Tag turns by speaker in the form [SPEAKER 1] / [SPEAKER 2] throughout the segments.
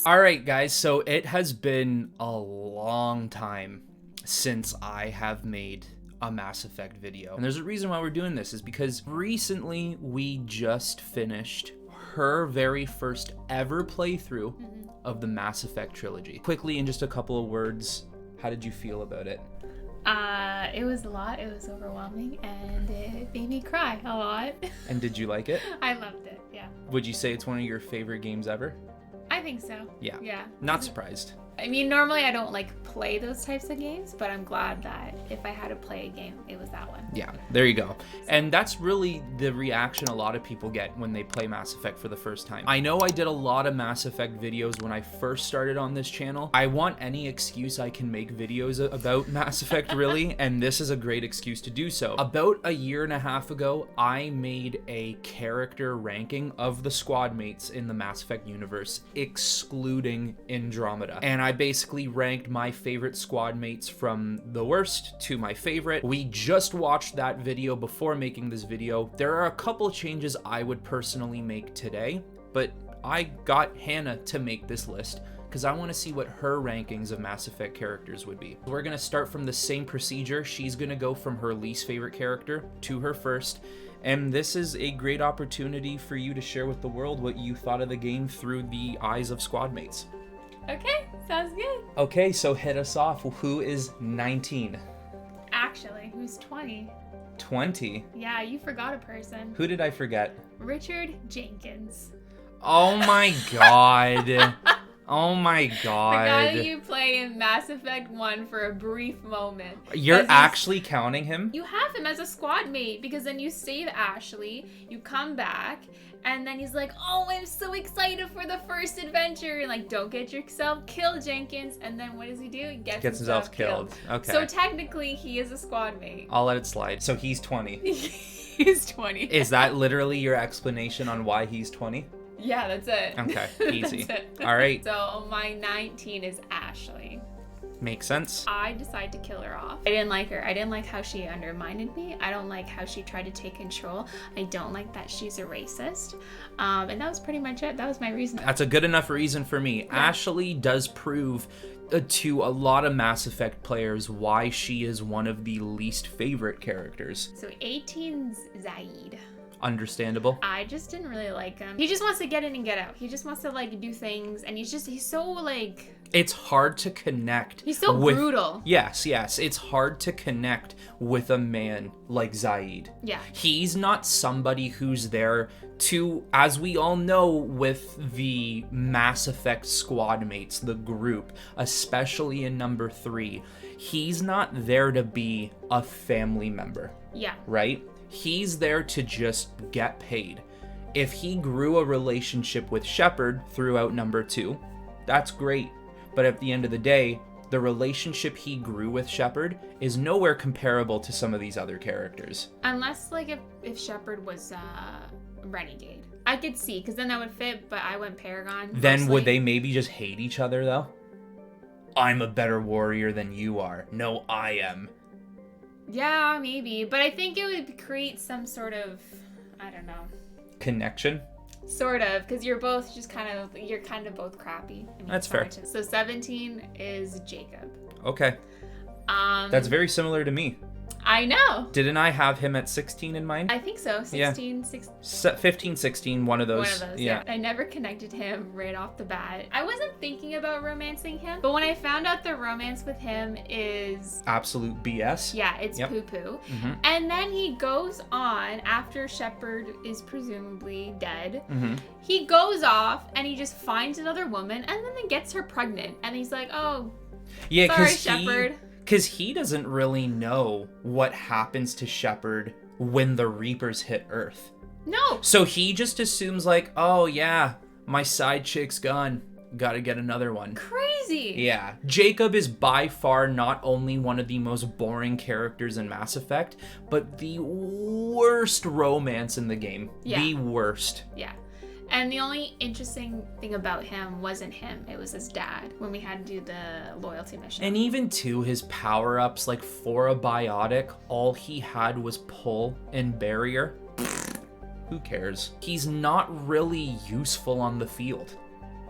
[SPEAKER 1] All right, guys, so it has been a long time since I have made a Mass Effect video. And there's a reason why we're doing this, is because recently we just finished her very first ever playthrough of the Mass Effect trilogy. Quickly, in just a couple of words, how did you feel about it?
[SPEAKER 2] It was a lot. It was overwhelming, and it made me cry a lot.
[SPEAKER 1] And did you like it?
[SPEAKER 2] I loved it, yeah.
[SPEAKER 1] Would you say it's one of your favorite games ever?
[SPEAKER 2] I think so.
[SPEAKER 1] Yeah.
[SPEAKER 2] Yeah.
[SPEAKER 1] Not surprised.
[SPEAKER 2] I mean, normally I don't play those types of games, but I'm glad that if I had to play a game, it was that one.
[SPEAKER 1] Yeah, there you go. And that's really the reaction a lot of people get when they play Mass Effect for the first time. I know I did a lot of Mass Effect videos when I first started on this channel. I want any excuse I can make videos about Mass Effect, really, and this is a great excuse to do so. About a year and a half ago, I made a character ranking of the squad mates in the Mass Effect universe, excluding Andromeda. And I basically ranked my favorite squad mates from the worst to my favorite. We just watched that video before making this video. There are a couple changes I would personally make today, but I got Hannah to make this list because I want to see what her rankings of Mass Effect characters would be. We're going to start from the same procedure. She's going to go from her least favorite character to her first. And this is a great opportunity for you to share with the world what you thought of the game through the eyes of squad mates.
[SPEAKER 2] Okay, sounds good.
[SPEAKER 1] Okay, so hit us off. Who is 19?
[SPEAKER 2] Actually, who's 20?
[SPEAKER 1] 20?
[SPEAKER 2] Yeah, you forgot a person.
[SPEAKER 1] Who did I forget?
[SPEAKER 2] Richard Jenkins.
[SPEAKER 1] Oh my god. Oh my
[SPEAKER 2] The
[SPEAKER 1] god.
[SPEAKER 2] guy that you played in Mass Effect 1 for a brief moment.
[SPEAKER 1] You're
[SPEAKER 2] 'Cause
[SPEAKER 1] actually counting him?
[SPEAKER 2] You have him as a squad mate because then you save Ashley, you come back, and then he's like, oh, I'm so excited for the first adventure. And like, don't get yourself killed, Jenkins. And then what does he do? He gets himself killed.
[SPEAKER 1] Okay.
[SPEAKER 2] So technically, he is a squad mate.
[SPEAKER 1] I'll let it slide. So he's 20.
[SPEAKER 2] He's 20.
[SPEAKER 1] Is that literally your explanation on why he's 20?
[SPEAKER 2] Yeah, that's it.
[SPEAKER 1] Okay, easy.
[SPEAKER 2] That's it.
[SPEAKER 1] All right.
[SPEAKER 2] So my 19 is Ashley.
[SPEAKER 1] Makes sense.
[SPEAKER 2] I decided to kill her off. I didn't like her. I didn't like how she undermined me. I don't like how she tried to take control. I don't like that she's a racist. And that was pretty much it. That was my reason.
[SPEAKER 1] That's a good enough reason for me.
[SPEAKER 2] Yeah.
[SPEAKER 1] Ashley does prove to a lot of Mass Effect players why she is one of the least favorite characters.
[SPEAKER 2] So 18's Zaid.
[SPEAKER 1] Understandable.
[SPEAKER 2] I just didn't really like him. He just wants to get in and get out. He just wants to do things, and he's so
[SPEAKER 1] It's hard to connect.
[SPEAKER 2] He's so brutal.
[SPEAKER 1] Yes. It's hard to connect with a man like Zaid.
[SPEAKER 2] Yeah.
[SPEAKER 1] He's not somebody who's there to, as we all know with the Mass Effect squad mates, the group, especially in number 3, he's not there to be a family member.
[SPEAKER 2] Yeah.
[SPEAKER 1] Right? He's there to just get paid. If he grew a relationship with Shepard throughout number 2, that's great. But at the end of the day, the relationship he grew with Shepard is nowhere comparable to some of these other characters.
[SPEAKER 2] Unless, if Shepard was Renegade. I could see, because then that would fit, but I went Paragon.
[SPEAKER 1] Then
[SPEAKER 2] mostly.
[SPEAKER 1] would they maybe just hate each other, though? I'm a better warrior than you are. No, I am.
[SPEAKER 2] Yeah, maybe. But I think it would create some sort of, I don't know.
[SPEAKER 1] Connection?
[SPEAKER 2] Sort of, because you're both just you're kind of both crappy. I mean,
[SPEAKER 1] That's fair.
[SPEAKER 2] So 17 is Jacob.
[SPEAKER 1] Okay. That's very similar to me.
[SPEAKER 2] I know.
[SPEAKER 1] Didn't I have him at 16 in mind?
[SPEAKER 2] I think so. 16,
[SPEAKER 1] 15, 16, one of those.
[SPEAKER 2] One of those, yeah. I never connected him right off the bat. I wasn't thinking about romancing him, but when I found out the romance with him is...
[SPEAKER 1] absolute BS.
[SPEAKER 2] Yeah, it's poo-poo.
[SPEAKER 1] Mm-hmm.
[SPEAKER 2] And then he goes on, after Shepard is presumably dead, he goes off and he just finds another woman and then he gets her pregnant. And he's like, oh,
[SPEAKER 1] yeah,
[SPEAKER 2] sorry, Shepard.
[SPEAKER 1] Because he doesn't really know what happens to Shepard when the Reapers hit Earth.
[SPEAKER 2] No.
[SPEAKER 1] So he just assumes oh yeah, my side chick's gone. Gotta get another one.
[SPEAKER 2] Crazy.
[SPEAKER 1] Yeah. Jacob is by far not only one of the most boring characters in Mass Effect, but the worst romance in the game.
[SPEAKER 2] Yeah.
[SPEAKER 1] The worst.
[SPEAKER 2] Yeah. And the only interesting thing about him wasn't him. It was his dad when we had to do the loyalty mission.
[SPEAKER 1] And even to his power-ups, for a biotic, all he had was pull and barrier. Who cares? He's not really useful on the field.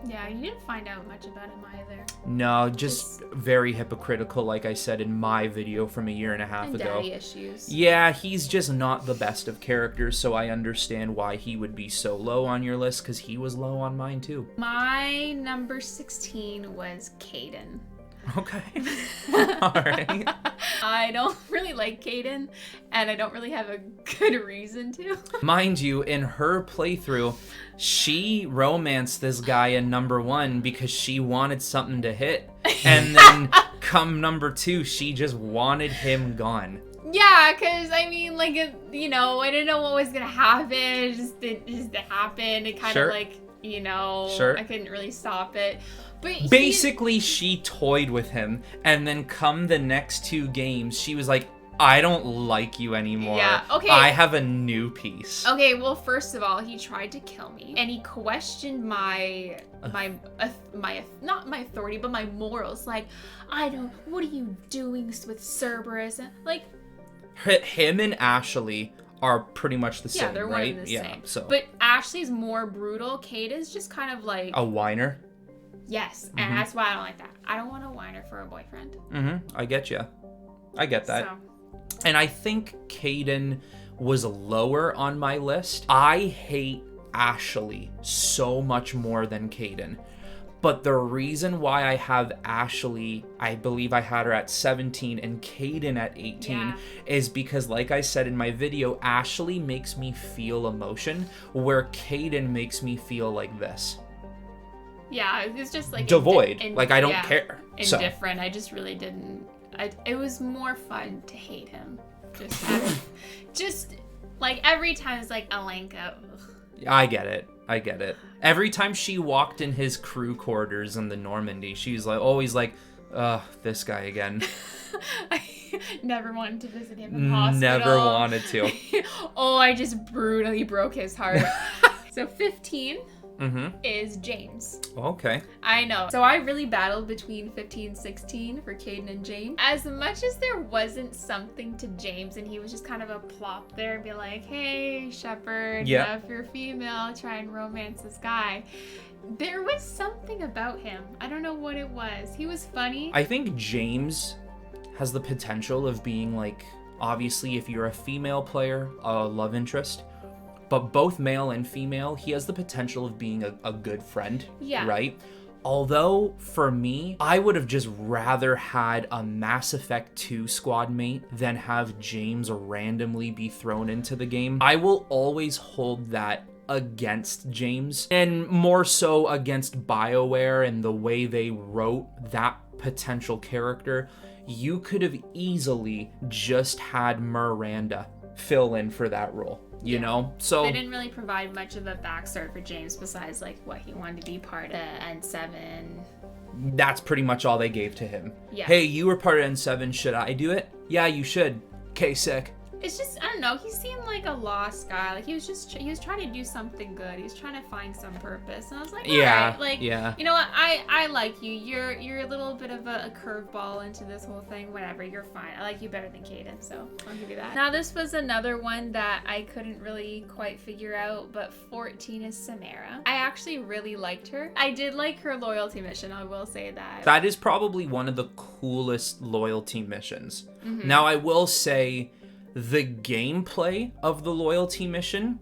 [SPEAKER 2] Yeah, you didn't find out much about him either.
[SPEAKER 1] No, just very hypocritical, like I said in my video from a year and a half
[SPEAKER 2] And
[SPEAKER 1] ago.
[SPEAKER 2] daddy issues.
[SPEAKER 1] Yeah, he's just not the best of characters, so I understand why he would be so low on your list, because he was low on mine too.
[SPEAKER 2] My number 16 was Caden.
[SPEAKER 1] Okay. All right.
[SPEAKER 2] I don't really like Caden, and I don't really have a good reason to.
[SPEAKER 1] Mind you, in her playthrough, she romanced this guy in number 1 because she wanted something to hit. And then come number 2, she just wanted him gone.
[SPEAKER 2] Yeah, because, I mean, like, you know, I didn't know what was going to happen. It just happened. It kind of, like, you know, I couldn't really stop it. But
[SPEAKER 1] basically, she toyed with him, and then come the next 2 games, she was like, I don't like you anymore.
[SPEAKER 2] Yeah, okay.
[SPEAKER 1] I have a new piece.
[SPEAKER 2] Okay, well, first of all, he tried to kill me, and he questioned my not my authority, but my morals. Like, what are you doing with Cerberus? Like,
[SPEAKER 1] him and Ashley are pretty much the same,
[SPEAKER 2] yeah, they're
[SPEAKER 1] right?
[SPEAKER 2] one and the same.
[SPEAKER 1] So,
[SPEAKER 2] but Ashley's more brutal. Kate is just kind of like
[SPEAKER 1] a whiner.
[SPEAKER 2] Yes, and that's why I don't like that. I don't want a whiner for a boyfriend.
[SPEAKER 1] I get you. I get that.
[SPEAKER 2] So.
[SPEAKER 1] And I think Caden was lower on my list. I hate Ashley so much more than Caden. But the reason why I have Ashley, I believe I had her at 17 and Caden at 18, is because, like I said in my video, Ashley makes me feel emotion, where Caden makes me feel like this.
[SPEAKER 2] Yeah, it's just like
[SPEAKER 1] devoid. Like, I don't care.
[SPEAKER 2] Indifferent. So. I just really didn't. It was more fun to hate him. Just like every time it's like Alenka.
[SPEAKER 1] I get it. Every time she walked in his crew quarters in the Normandy, she was like always like, this guy again.
[SPEAKER 2] I never wanted to visit him in hospital.
[SPEAKER 1] Never wanted to.
[SPEAKER 2] I just brutally broke his heart. So 15. Is James.
[SPEAKER 1] Okay.
[SPEAKER 2] I know. So I really battled between 15 and 16 for Caden and James. As much as there wasn't something to James and he was just kind of a plop there and be like, hey, Shepherd, if you're female, try and romance this guy. There was something about him. I don't know what it was. He was funny.
[SPEAKER 1] I think James has the potential of being like, obviously, if you're a female player, a love interest. But both male and female, he has the potential of being a good friend, right? Although, for me, I would have just rather had a Mass Effect 2 squad mate than have James randomly be thrown into the game. I will always hold that against James, and more so against BioWare and the way they wrote that potential character. You could have easily just had Miranda fill in for that role. You know, so
[SPEAKER 2] they didn't really provide much of a backstory for James besides like what he wanted to be part of N7.
[SPEAKER 1] That's pretty much all they gave to him.
[SPEAKER 2] Yeah.
[SPEAKER 1] Hey, you were part of N7. Should I do it? Yeah, you should. Okay, sick.
[SPEAKER 2] It's just, I don't know, he seemed like a lost guy. Like, he was trying to do something good. He was trying to find some purpose. And I was like, all right, like, you know what, I like you. You're a little bit of a curveball into this whole thing. Whatever, you're fine. I like you better than Caden, so I'll give you that. Now, this was another one that I couldn't really quite figure out, but 14 is Samara. I actually really liked her. I did like her loyalty mission, I will say that.
[SPEAKER 1] That is probably one of the coolest loyalty missions. Now, I will say, the gameplay of the loyalty mission,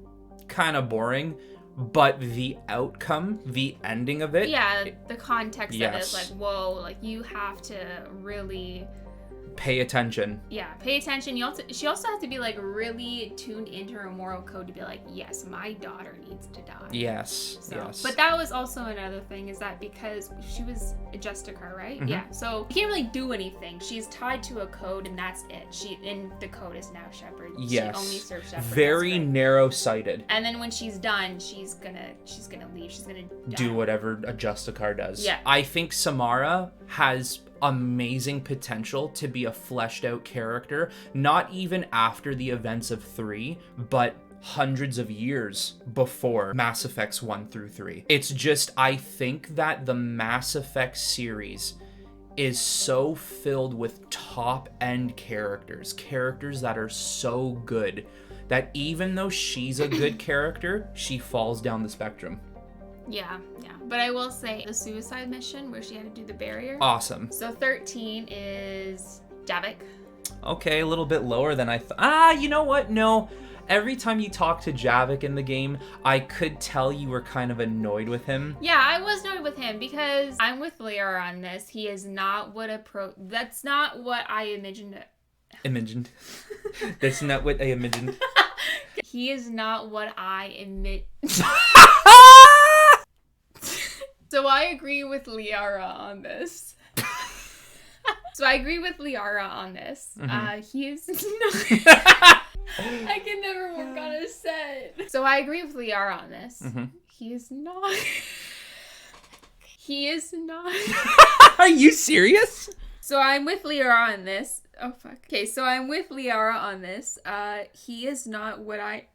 [SPEAKER 1] kind of boring, but the outcome, the ending of it.
[SPEAKER 2] Yeah, the context of it is like, whoa, like you have to really
[SPEAKER 1] pay attention.
[SPEAKER 2] Yeah, pay attention. She also has to be like really tuned into her moral code to be like, yes, my daughter needs to die.
[SPEAKER 1] Yes, yes.
[SPEAKER 2] But that was also another thing, is that because she was a Justicar, right? Yeah. So you can't really do anything. She's tied to a code, and that's it. And the code is now Shepherd.
[SPEAKER 1] Yes.
[SPEAKER 2] She only serves Shepherd.
[SPEAKER 1] Very narrow-sighted.
[SPEAKER 2] And then when she's done, she's gonna leave. She's gonna
[SPEAKER 1] do whatever a Justicar does.
[SPEAKER 2] Yeah.
[SPEAKER 1] I think Samara has amazing potential to be a fleshed out character, not even after the events of 3, but hundreds of years before Mass Effects 1 through 3. It's just, I think that the Mass Effect series is so filled with top-end characters that are so good that even though she's a good character, she falls down the spectrum.
[SPEAKER 2] Yeah. But I will say the suicide mission where she had to do the barrier.
[SPEAKER 1] Awesome.
[SPEAKER 2] So 13 is Javik.
[SPEAKER 1] Okay, a little bit lower than I thought. You know what? No. Every time you talk to Javik in the game, I could tell you were kind of annoyed with him.
[SPEAKER 2] Yeah, I was annoyed with him because I'm with Liara on this. He is not what that's not what I imagined.
[SPEAKER 1] Imagined. That's not what I imagined.
[SPEAKER 2] He is not what I So I agree with Liara on this.
[SPEAKER 1] Mm-hmm.
[SPEAKER 2] He is not... I can never work on a set. So I agree with Liara on this.
[SPEAKER 1] Mm-hmm.
[SPEAKER 2] He is not... He is not...
[SPEAKER 1] Are you serious?
[SPEAKER 2] So I'm with Liara on this. Oh, fuck. Okay, so I'm with Liara on this. He is not what I...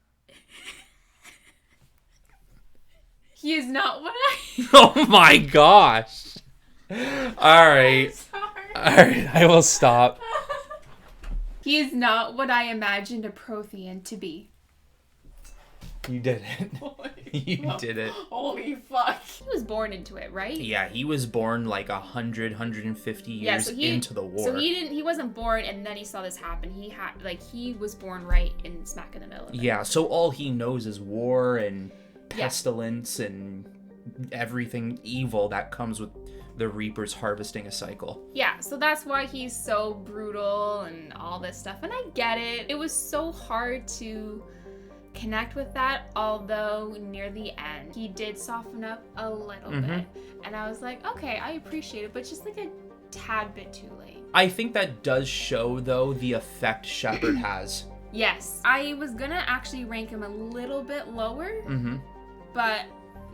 [SPEAKER 2] He is not what I...
[SPEAKER 1] Oh my gosh. Alright.
[SPEAKER 2] Sorry.
[SPEAKER 1] Alright, I will stop.
[SPEAKER 2] He is not what I imagined a Prothean to be.
[SPEAKER 1] You did it. You did it.
[SPEAKER 2] Holy fuck. He was born into it, right?
[SPEAKER 1] Yeah, he was born like 150 years into the war.
[SPEAKER 2] So he wasn't born and then he saw this happen. He was born right in smack in the middle of it.
[SPEAKER 1] Yeah, so all he knows is war and pestilence and everything evil that comes with the Reapers harvesting a cycle.
[SPEAKER 2] Yeah, so that's why he's so brutal and all this stuff. And I get it. It was so hard to connect with that, although near the end he did soften up a little bit. And I was like, okay, I appreciate it, but just like a tad bit too late.
[SPEAKER 1] I think that does show, though, the effect Shepard has.
[SPEAKER 2] Yes. I was gonna actually rank him a little bit lower, but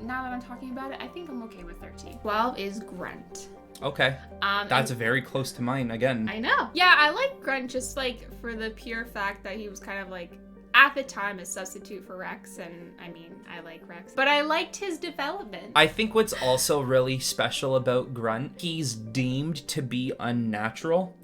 [SPEAKER 2] now that I'm talking about it, I think I'm okay with 13. 12 is Grunt.
[SPEAKER 1] Okay. That's very close to mine again.
[SPEAKER 2] I know. Yeah, I like Grunt just like for the pure fact that he was kind of like at the time a substitute for Rex, and I mean, I like Rex, but I liked his development.
[SPEAKER 1] I think what's also really special about Grunt, he's deemed to be unnatural,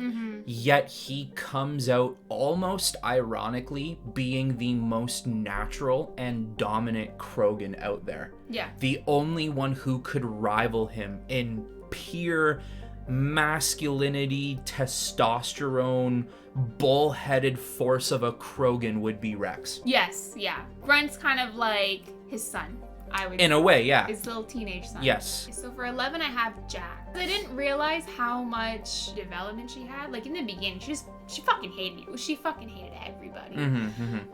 [SPEAKER 1] yet he comes out almost ironically being the most natural and dominant Krogan out there.
[SPEAKER 2] Yeah.
[SPEAKER 1] The only one who could rival him in pure masculinity, testosterone, bull-headed force of a Krogan would be Rex.
[SPEAKER 2] Yes, yeah. Grunt's kind of like his son, I would say.
[SPEAKER 1] In a way, yeah.
[SPEAKER 2] His little teenage son.
[SPEAKER 1] Yes.
[SPEAKER 2] So for 11, I have Jack. I didn't realize how much development she had. Like in the beginning, she fucking hated you. She fucking hated everybody.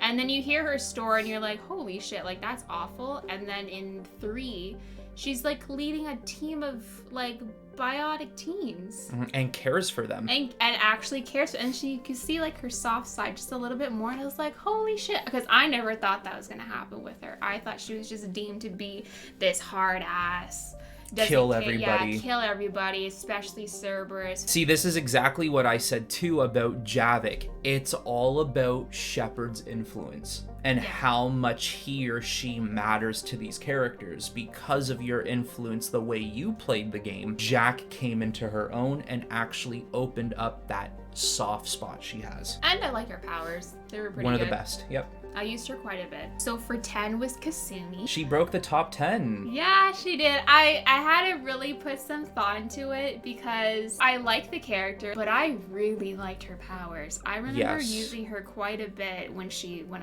[SPEAKER 2] And then you hear her story and you're like, holy shit, like that's awful. And then in 3, she's like leading a team of like biotic teens
[SPEAKER 1] and cares for them
[SPEAKER 2] and actually cares, and you can see like her soft side just a little bit more, and I was like, holy shit, because I never thought that was gonna happen with her. I thought she was just deemed to be this hard ass,
[SPEAKER 1] kill everybody.
[SPEAKER 2] Yeah, kill everybody, especially Cerberus.
[SPEAKER 1] See, this is exactly what I said too about Javik. It's all about Shepard's influence and how much he or she matters to these characters. Because of your influence, the way you played the game, Jack came into her own and actually opened up that soft spot she has.
[SPEAKER 2] And I like her powers. They were pretty
[SPEAKER 1] One
[SPEAKER 2] good.
[SPEAKER 1] of the best, yep.
[SPEAKER 2] I used her quite a bit. So for 10 was Kasumi.
[SPEAKER 1] She broke the top 10.
[SPEAKER 2] Yeah, she did. I had to really put some thought into it because I like the character, but I really liked her powers. I remember using her quite a bit when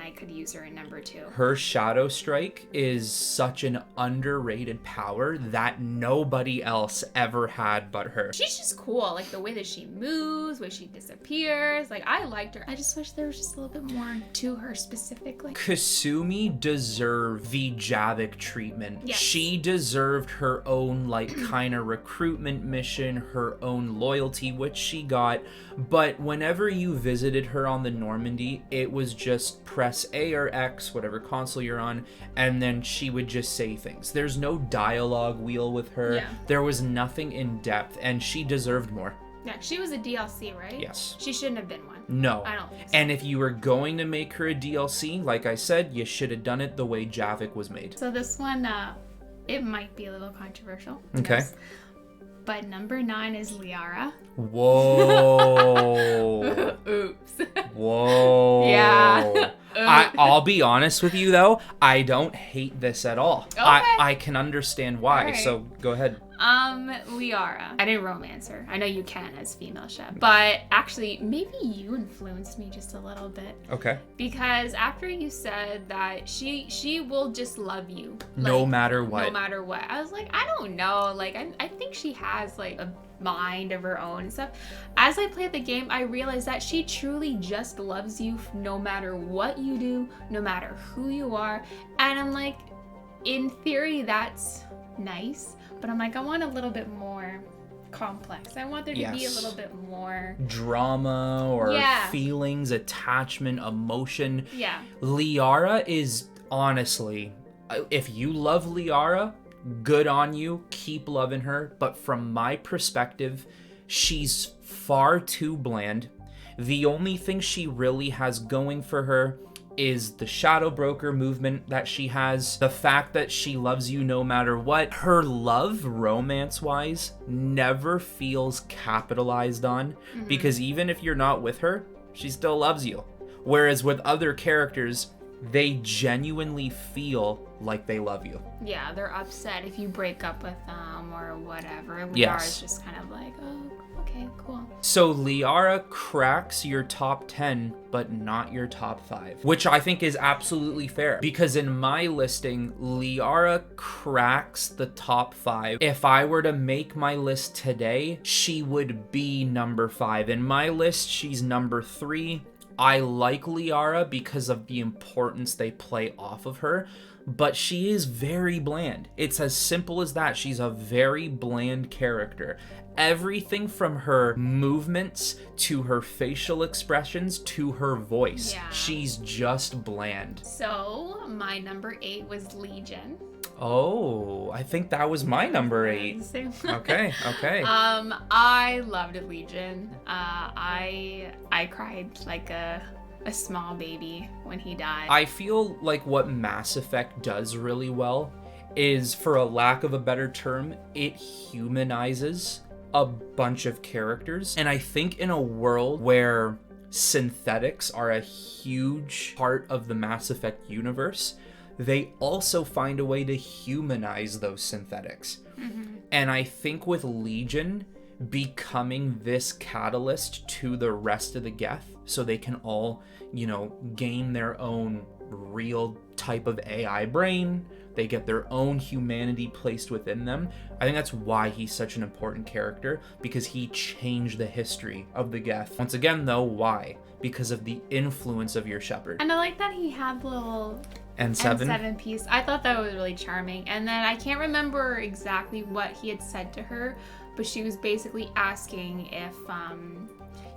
[SPEAKER 2] I could use her in number 2.
[SPEAKER 1] Her Shadow Strike is such an underrated power that nobody else ever had but her.
[SPEAKER 2] She's just cool, like the way that she moves, the way she disappears. Like, I liked her. I just wish there was just a little bit more to her specifically.
[SPEAKER 1] Kasumi deserved the Javik treatment.
[SPEAKER 2] Yes.
[SPEAKER 1] She deserved her own kind of recruitment mission, her own loyalty, which she got. But whenever you visited her on the Normandy, it was just press A or X, whatever console you're on, and then she would just say things. There's no dialogue wheel with her.
[SPEAKER 2] Yeah.
[SPEAKER 1] There was nothing in depth, and she deserved more.
[SPEAKER 2] Yeah, she was a DLC, right?
[SPEAKER 1] Yes.
[SPEAKER 2] She shouldn't have been one.
[SPEAKER 1] No.
[SPEAKER 2] I don't think so.
[SPEAKER 1] And if you were going to make her a DLC, like I said, you should have done it the way Javik was made.
[SPEAKER 2] So this one, it might be a little controversial.
[SPEAKER 1] Okay.
[SPEAKER 2] Yes. But number 9 is Liara.
[SPEAKER 1] Whoa.
[SPEAKER 2] Oops.
[SPEAKER 1] Whoa.
[SPEAKER 2] Yeah.
[SPEAKER 1] I'll be honest with you though, I don't hate this at all.
[SPEAKER 2] Okay.
[SPEAKER 1] I can understand why.
[SPEAKER 2] Alright.
[SPEAKER 1] So go ahead.
[SPEAKER 2] Liara. I didn't romance her. I know you can as female Shep. But actually, maybe you influenced me just a little bit.
[SPEAKER 1] Okay.
[SPEAKER 2] Because after you said that she will just love you.
[SPEAKER 1] No
[SPEAKER 2] like,
[SPEAKER 1] matter what.
[SPEAKER 2] No matter what. I was like, I don't know. Like, I think she has, like, a mind of her own and stuff. As I played the game, I realized that she truly just loves you no matter what you do, no matter who you are. And I'm like, in theory, that's nice. But I'm like, I want a little bit more complex. I want there to be a little bit more
[SPEAKER 1] drama or feelings, attachment, emotion.
[SPEAKER 2] Yeah.
[SPEAKER 1] Liara is honestly, if you love Liara, good on you. Keep loving her. But from my perspective, she's far too bland. The only thing she really has going for her is the shadow broker movement that she has, the fact that she loves you no matter what. Her love, romance-wise, never feels capitalized on, because even if you're not with her, she still loves you. Whereas with other characters, they genuinely feel like they love you.
[SPEAKER 2] Yeah, they're upset if you break up with them or whatever.
[SPEAKER 1] Yes.
[SPEAKER 2] Liara's just kind of like, oh, okay, cool.
[SPEAKER 1] So Liara cracks your top 10, but not your top 5, which I think is absolutely fair, because in my listing, Liara cracks the top 5. If I were to make my list today, she would be number 5. In my list, she's number 3. I like Liara because of the importance they play off of her, but she is very bland. It's as simple as that. She's a very bland character. Everything from her movements to her facial expressions to her voice.
[SPEAKER 2] Yeah.
[SPEAKER 1] She's just bland.
[SPEAKER 2] So, my number 8 was Legion.
[SPEAKER 1] Oh, I think that was my number 8. Okay.
[SPEAKER 2] I loved Legion. I cried like a small baby when he died.
[SPEAKER 1] I feel like what Mass Effect does really well is, for a lack of a better term, it humanizes a bunch of characters. And I think in a world where synthetics are a huge part of the Mass Effect universe, they also find a way to humanize those synthetics. And I think with Legion becoming this catalyst to the rest of the Geth, so they can all, gain their own real type of AI brain, they get their own humanity placed within them. I think that's why he's such an important character, because he changed the history of the Geth. Once again, though, why? Because of the influence of your Shepard.
[SPEAKER 2] And I like that he had the little N7 piece. I thought that was really charming. And then I can't remember exactly what he had said to her, but she was basically asking if,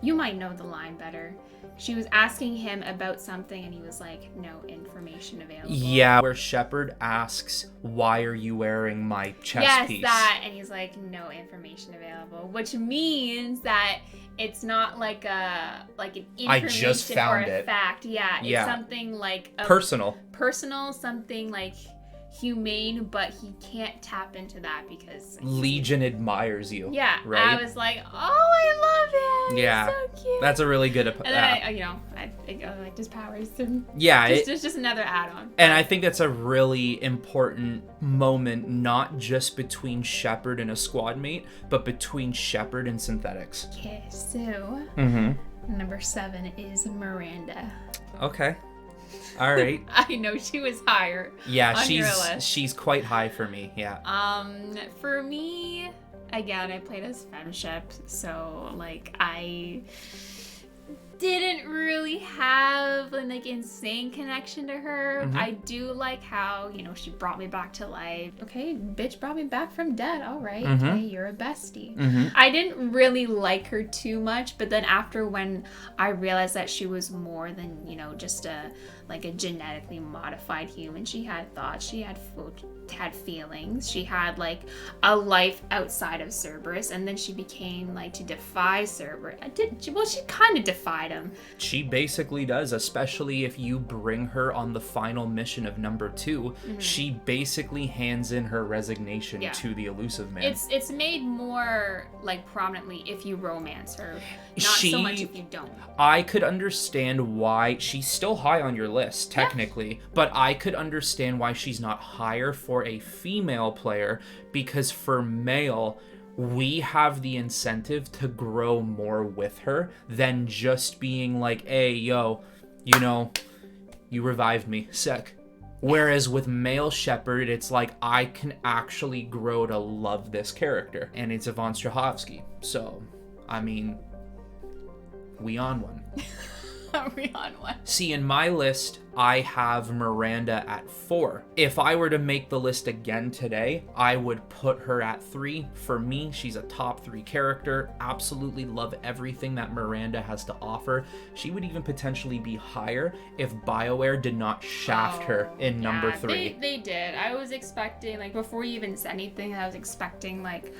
[SPEAKER 2] you might know the line better. She was asking him about something and he was like, no information available.
[SPEAKER 1] Yeah, where Shepard asks, why are you wearing my chest piece?
[SPEAKER 2] Yes, that. And he's like, no information available. Which means that it's not like an information
[SPEAKER 1] I just found
[SPEAKER 2] or a
[SPEAKER 1] it.
[SPEAKER 2] fact. Yeah, it's something like
[SPEAKER 1] personal,
[SPEAKER 2] something like humane, but he can't tap into that because
[SPEAKER 1] Legion admires you.
[SPEAKER 2] Yeah,
[SPEAKER 1] right?
[SPEAKER 2] I was like, oh, I love him.
[SPEAKER 1] Yeah,
[SPEAKER 2] he's so cute.
[SPEAKER 1] That's a really good.
[SPEAKER 2] And then I liked his powers.
[SPEAKER 1] Yeah,
[SPEAKER 2] it's just another add-on.
[SPEAKER 1] And I think that's a really important moment, not just between Shepard and a squad mate, but between Shepard and synthetics.
[SPEAKER 2] Okay, so number 7 is Miranda.
[SPEAKER 1] Okay. All right.
[SPEAKER 2] I know she was higher.
[SPEAKER 1] Yeah,
[SPEAKER 2] on your list.
[SPEAKER 1] she's quite high for me. Yeah.
[SPEAKER 2] For me, again, I played as femship, so like I didn't really have an insane connection to her. I do like how, she brought me back to life. Okay, bitch brought me back from dead. All right, okay, you're a bestie. I didn't really like her too much, but then after when I realized that she was more than, just a genetically modified human. She had thoughts, she had feelings, she had like a life outside of Cerberus, and then she became to defy Cerberus. She kind of defied item.
[SPEAKER 1] She basically does, especially if you bring her on the final mission of number 2. She basically hands in her resignation to the elusive man.
[SPEAKER 2] It's made more like prominently if you romance her, not so much if you don't.
[SPEAKER 1] I could understand why she's still high on your list technically, but I could understand why she's not higher for a female player, because for male, we have the incentive to grow more with her than just being like, hey, yo, you know, you revived me, sick. Whereas with male Shepherd, it's like, I can actually grow to love this character. And it's Yvonne Strahovski. So, I mean, we on one.
[SPEAKER 2] Are we on one?
[SPEAKER 1] See, in my list, I have Miranda at 4. If I were to make the list again today, I would put her at 3. For me, she's a top 3 character. Absolutely love everything that Miranda has to offer. She would even potentially be higher if BioWare did not shaft her in number 3.
[SPEAKER 2] They did. I was expecting, like, before you even said anything, I was expecting, like,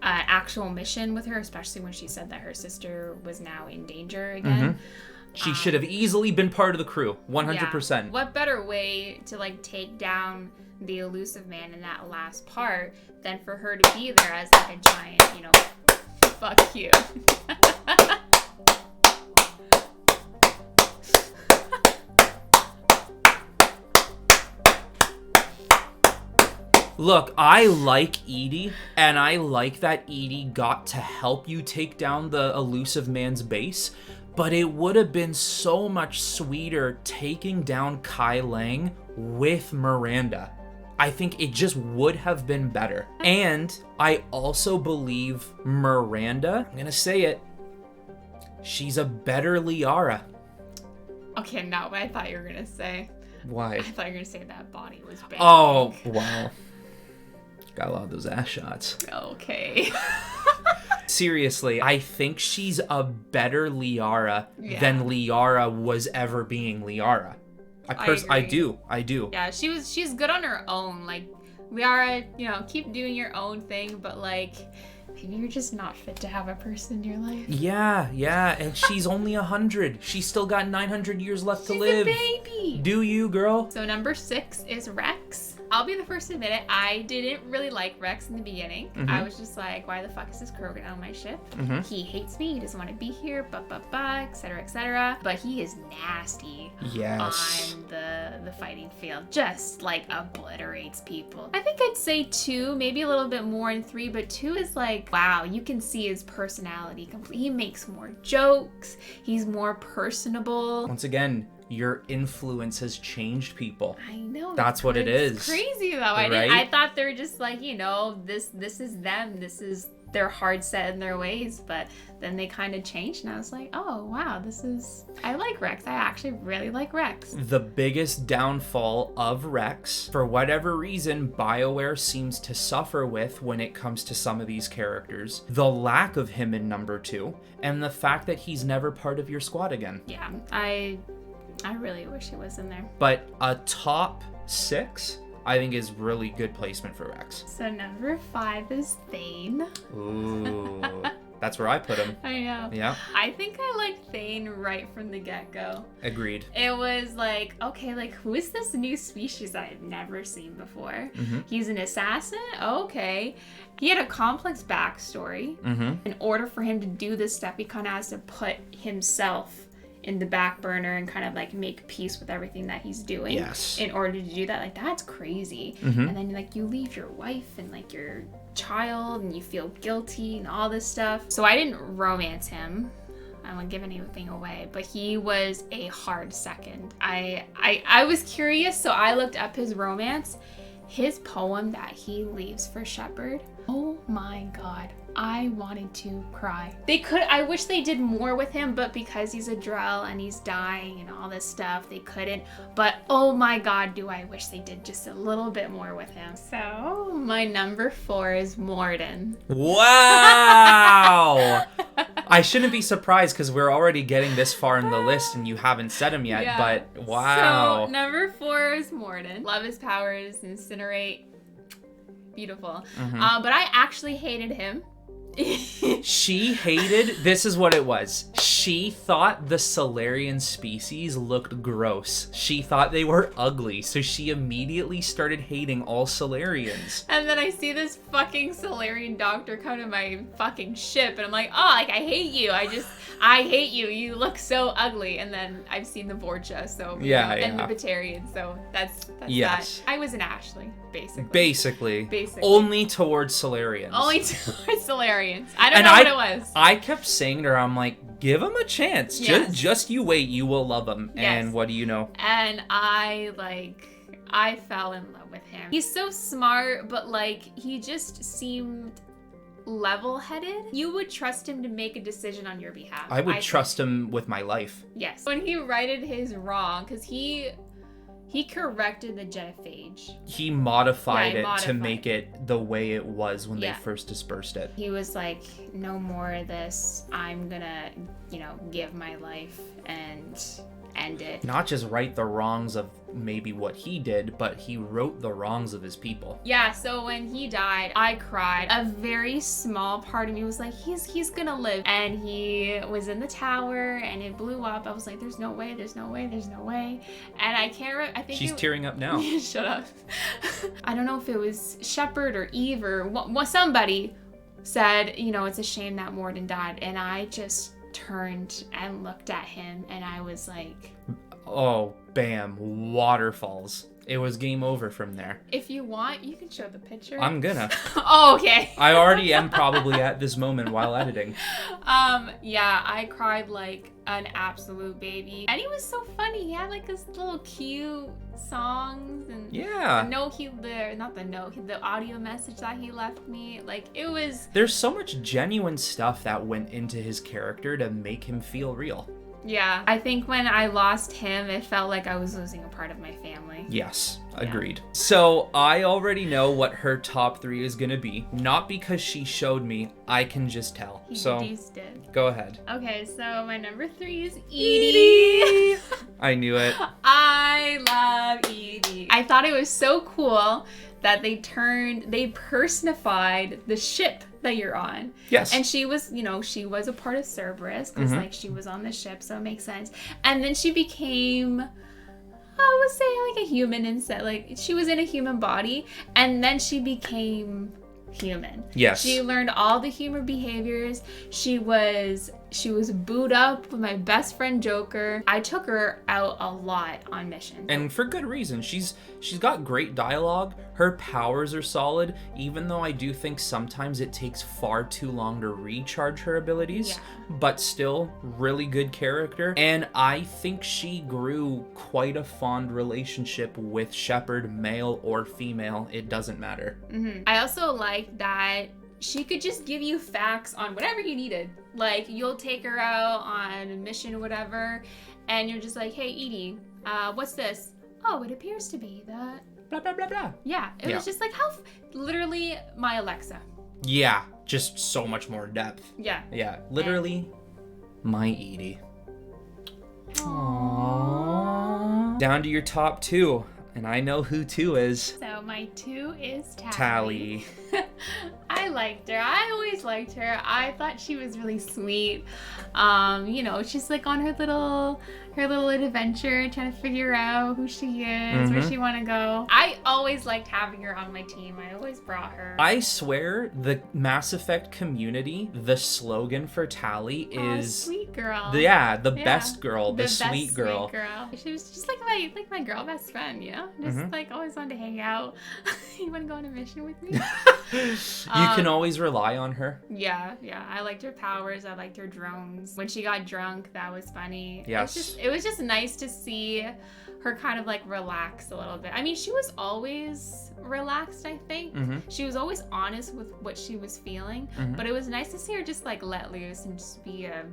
[SPEAKER 2] actual mission with her, especially when she said that her sister was now in danger again.
[SPEAKER 1] She should have easily been part of the crew, 100%.
[SPEAKER 2] Yeah. What better way to, like, take down the elusive man in that last part than for her to be there as, like, a giant, you know, fuck you.
[SPEAKER 1] Look, I like Edie, and I like that Edie got to help you take down the elusive man's base, but it would have been so much sweeter taking down Kai Lang with Miranda. I think it just would have been better. And I also believe Miranda, I'm gonna say it, she's a better Liara.
[SPEAKER 2] Okay, not what I thought you were gonna say.
[SPEAKER 1] Why?
[SPEAKER 2] I thought you were gonna say that body was big.
[SPEAKER 1] Oh, wow. Got a lot of those ass shots.
[SPEAKER 2] Okay.
[SPEAKER 1] Seriously, I think she's a better Liara than Liara was ever being Liara. I do.
[SPEAKER 2] Yeah, she's good on her own. Like, Liara, you know, keep doing your own thing, but like, maybe you're just not fit to have a person in your life.
[SPEAKER 1] Yeah, and she's only 100. She's still got 900 years left to live.
[SPEAKER 2] She's a baby.
[SPEAKER 1] Do you, girl?
[SPEAKER 2] So number 6 is Rex. I'll be the first to admit it, I didn't really like Rex in the beginning. I was just like, why the fuck is this Krogan on my ship? He hates me, he doesn't want to be here, etc., etc. But he is nasty on the fighting field. Just, like, obliterates people. I think I'd say 2, maybe a little bit more in 3, but 2 is like, wow, you can see his personality completely. He makes more jokes, he's more personable.
[SPEAKER 1] Once again, your influence has changed people.
[SPEAKER 2] I know.
[SPEAKER 1] That's what it is.
[SPEAKER 2] It's crazy though. I thought they were just like, you know, this is them. This is their hard set in their ways. But then they kind of changed, and I was like, oh wow, I like Rex. I actually really like Rex.
[SPEAKER 1] The biggest downfall of Rex, for whatever reason, BioWare seems to suffer with when it comes to some of these characters, the lack of him in number 2, and the fact that he's never part of your squad again.
[SPEAKER 2] Yeah, I really wish he was in there.
[SPEAKER 1] But a top 6, I think, is really good placement for Rex.
[SPEAKER 2] So number 5 is Thane.
[SPEAKER 1] Ooh, that's where I put him.
[SPEAKER 2] I know.
[SPEAKER 1] Yeah.
[SPEAKER 2] I think I like Thane right from the get-go.
[SPEAKER 1] Agreed.
[SPEAKER 2] It was like, okay, like, who is this new species I have never seen before? He's an assassin? Okay. He had a complex backstory. In order for him to do this stuff, he kind of has to put himself in the back burner and kind of like make peace with everything that he's doing.
[SPEAKER 1] Yes.
[SPEAKER 2] In order to do that, like, that's crazy. And then like you leave your wife and like your child and you feel guilty and all this stuff. So I didn't romance him. I won't give anything away, but he was a hard second. I was curious, so I looked up his romance. His poem that he leaves for Shepherd. Oh my god. I wanted to cry. I wish they did more with him, but because he's a Drell and he's dying and all this stuff, they couldn't. But oh my god, do I wish they did just a little bit more with him. So my number 4 is Morden.
[SPEAKER 1] Wow! I shouldn't be surprised because we're already getting this far in the list and you haven't said him yet, but wow.
[SPEAKER 2] So number 4 is Morden. Love his powers, incinerate. Beautiful. But I actually hated him
[SPEAKER 1] She hated, this is what it was. She thought the Solarian species looked gross. She thought they were ugly, so she immediately started hating all Solarians.
[SPEAKER 2] And then I see this fucking Solarian doctor come to my fucking ship, and I'm like, oh, like, I hate you. I hate you. You look so ugly. And then I've seen the Vorcha, so,
[SPEAKER 1] yeah,
[SPEAKER 2] and
[SPEAKER 1] yeah.
[SPEAKER 2] the Batarian, so that's
[SPEAKER 1] yes.
[SPEAKER 2] that. I was an Ashley, basically.
[SPEAKER 1] Basically. Only towards Solarians.
[SPEAKER 2] Only towards Solarians. I don't know what it was.
[SPEAKER 1] I kept saying to her, I'm like, give him a chance.
[SPEAKER 2] Yes.
[SPEAKER 1] Just you wait, you will love him.
[SPEAKER 2] Yes.
[SPEAKER 1] And what do you know?
[SPEAKER 2] And I fell in love with him. He's so smart, but like, he just seemed level-headed. You would trust him to make a decision on your behalf.
[SPEAKER 1] I would trust him with my life.
[SPEAKER 2] Yes. When he righted his wrong, because he corrected the genophage.
[SPEAKER 1] He modified it to make it the way it was when they first dispersed it.
[SPEAKER 2] He was like, no more of this. I'm gonna, give my life and end it.
[SPEAKER 1] Not just right the wrongs of maybe what he did, but he wrote the wrongs of his people.
[SPEAKER 2] Yeah, so when he died, I cried. A very small part of me was like, he's gonna live. And he was in the tower and it blew up. I was like, there's no way. And I can't remember. I think
[SPEAKER 1] she's tearing up now.
[SPEAKER 2] Shut up. I don't know if it was Shepard or Eve or somebody said, it's a shame that Morden died. And I just turned and looked at him and I was like,
[SPEAKER 1] oh, bam, waterfalls. It was game over from there.
[SPEAKER 2] If you want, you can show the picture.
[SPEAKER 1] I'm gonna.
[SPEAKER 2] Oh, okay.
[SPEAKER 1] I already am probably at this moment while editing.
[SPEAKER 2] Yeah, I cried like an absolute baby. And he was so funny. He had like this little cute songs and
[SPEAKER 1] yeah.
[SPEAKER 2] The audio message that he left me. Like, it was...
[SPEAKER 1] There's so much genuine stuff that went into his character to make him feel real.
[SPEAKER 2] Yeah. I think when I lost him, it felt like I was losing a part of my family.
[SPEAKER 1] Yes, agreed. Yeah. So I already know what her top 3 is gonna be. Not because she showed me, I can just tell.
[SPEAKER 2] He
[SPEAKER 1] so
[SPEAKER 2] deduced it.
[SPEAKER 1] Go ahead.
[SPEAKER 2] Okay, so my number 3 is Edie.
[SPEAKER 1] I knew it.
[SPEAKER 2] I love Edie. I thought it was so cool that they personified the ship that you're on.
[SPEAKER 1] Yes.
[SPEAKER 2] And she was, she was a part of Cerberus because like she was on the ship, so it makes sense. And then she became, I would say like a human instead. Like she was in a human body and then she became human.
[SPEAKER 1] Yes.
[SPEAKER 2] She learned all the human behaviors. She was booed up with my best friend Joker. I took her out a lot on missions.
[SPEAKER 1] And for good reason. She's got great dialogue. Her powers are solid, even though I do think sometimes it takes far too long to recharge her abilities.
[SPEAKER 2] Yeah.
[SPEAKER 1] But still, really good character. And I think she grew quite a fond relationship with Shepard, male or female. It doesn't matter.
[SPEAKER 2] Mm-hmm. I also like that she could just give you facts on whatever you needed. Like, you'll take her out on a mission or whatever, and you're just like, hey, Edie, what's this? Oh, it appears to be that...
[SPEAKER 1] Blah, blah, blah, blah.
[SPEAKER 2] Yeah, it was just like, literally my Alexa.
[SPEAKER 1] Yeah, just so much more depth.
[SPEAKER 2] Yeah.
[SPEAKER 1] Yeah, literally my Edie.
[SPEAKER 2] Aww.
[SPEAKER 1] Down to your top 2. And I know who 2 is.
[SPEAKER 2] So my 2 is Tally.
[SPEAKER 1] Tally.
[SPEAKER 2] I liked her. I always liked her. I thought she was really sweet. She's like on her little adventure, trying to figure out who she is, where she want to go. I always liked having her on my team. I always brought her.
[SPEAKER 1] I swear, the Mass Effect community, the slogan for Tally is
[SPEAKER 2] sweet girl.
[SPEAKER 1] The best girl, the sweet
[SPEAKER 2] best
[SPEAKER 1] girl.
[SPEAKER 2] Sweet girl. She was just like my girl best friend, Just like always wanted to hang out. You want to go on a mission with me?
[SPEAKER 1] You can always rely on her.
[SPEAKER 2] Yeah. I liked her powers. I liked her drones. When she got drunk, that was funny.
[SPEAKER 1] Yes.
[SPEAKER 2] It was just nice to see her kind of like relax a little bit. I mean, she was always relaxed, I think. She was always honest with what she was feeling, but it was nice to see her just like let loose and just be a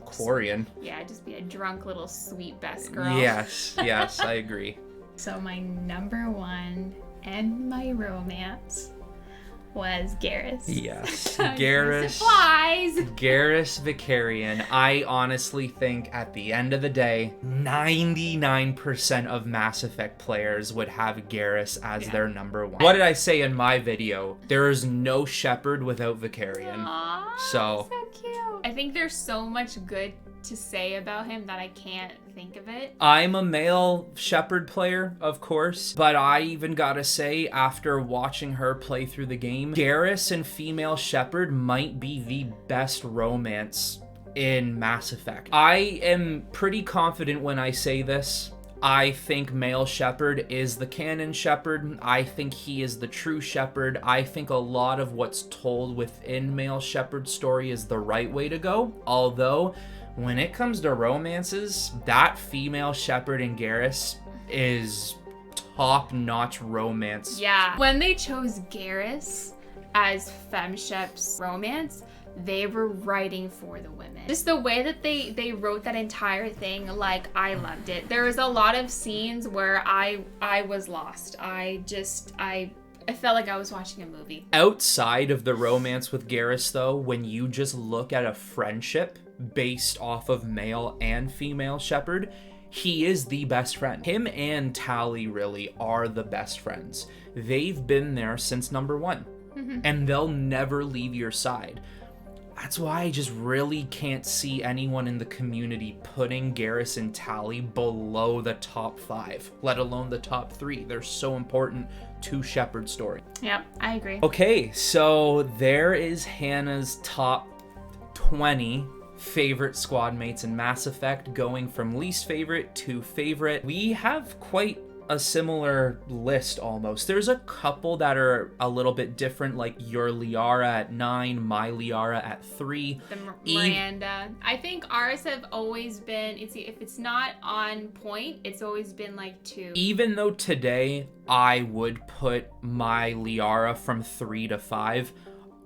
[SPEAKER 1] Quarian.
[SPEAKER 2] Yeah, just be a drunk little sweet best girl.
[SPEAKER 1] Yes, I agree.
[SPEAKER 2] So my number 1 and my romance was Garrus.
[SPEAKER 1] Yes, Garrus.
[SPEAKER 2] Supplies.
[SPEAKER 1] Garrus Vicarian. I honestly think at the end of the day, 99% of Mass Effect players would have Garrus as their number one. What did I say in my video? There is no Shepard without Vicarian.
[SPEAKER 2] Aww,
[SPEAKER 1] So
[SPEAKER 2] cute. I think there's so much good to say about him that I can't think of it.
[SPEAKER 1] I'm a male Shepard player, of course, but I even gotta say, after watching her play through the game, Garrus and female Shepard might be the best romance in Mass Effect. I am pretty confident when I say this. I think male Shepard is the canon Shepard. I think he is the true Shepard. I think a lot of what's told within male Shepard's story is the right way to go. Although, when it comes to romances, that female Shepard and Garrus is top-notch romance.
[SPEAKER 2] Yeah. When they chose Garrus as FemShep's romance, they were writing for the women. Just the way that they wrote that entire thing, like, I loved it. There was a lot of scenes where I was lost. I felt like I was watching a movie.
[SPEAKER 1] Outside of the romance with Garrus, though, when you just look at a friendship based off of male and female Shepard, he is the best friend. Him and Tali really are the best friends. They've been there since number one, and they'll never leave your side. That's why I just really can't see anyone in the community putting Garrus and Tali below the top 5, let alone the top 3. They're so important to Shepard's story.
[SPEAKER 2] Yep, I agree.
[SPEAKER 1] Okay, so there is Hannah's top 20 favorite squad mates in Mass Effect, going from least favorite to favorite. We have quite a similar list almost. There's a couple that are a little bit different, like your Liara at 9, my Liara at 3.
[SPEAKER 2] The Miranda. I think ours have always been, if it's not on point, it's always been like 2.
[SPEAKER 1] Even though today I would put my Liara from 3 to 5,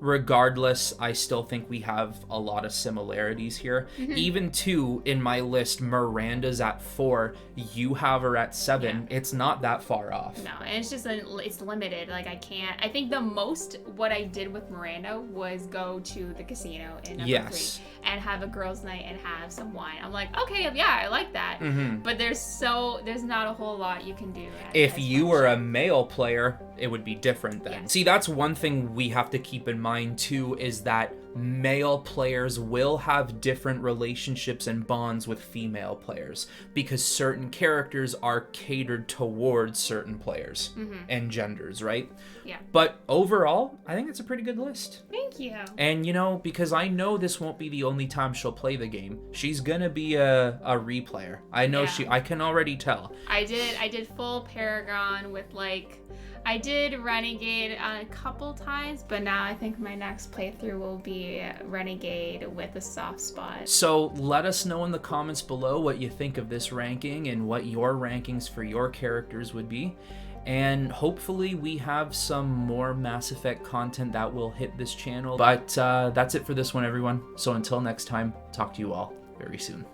[SPEAKER 1] regardless, I still think we have a lot of similarities here. Even 2 in my list, Miranda's at 4, you have her at 7. It's not that far off.
[SPEAKER 2] No, and it's just it's limited. Like, I can't. I think the most what I did with Miranda was go to the casino in number 3 and have a girls' night and have some wine. I'm like, okay, yeah, I like that. But there's not a whole lot you can do.
[SPEAKER 1] If you were a male player, it would be different then. See, that's one thing we have to keep in mind too, is that male players will have different relationships and bonds with female players because certain characters are catered towards certain players and genders, right?
[SPEAKER 2] Yeah.
[SPEAKER 1] But overall, I think it's a pretty good list.
[SPEAKER 2] Thank you.
[SPEAKER 1] And you know, because I know this won't be the only time she'll play the game. She's gonna be a replayer. I know I can already tell.
[SPEAKER 2] I did full Paragon with I did Renegade a couple times, but now I think my next playthrough will be Renegade with a soft spot.
[SPEAKER 1] So let us know in the comments below what you think of this ranking and what your rankings for your characters would be. And hopefully we have some more Mass Effect content that will hit this channel. But that's it for this one, everyone. So until next time, talk to you all very soon.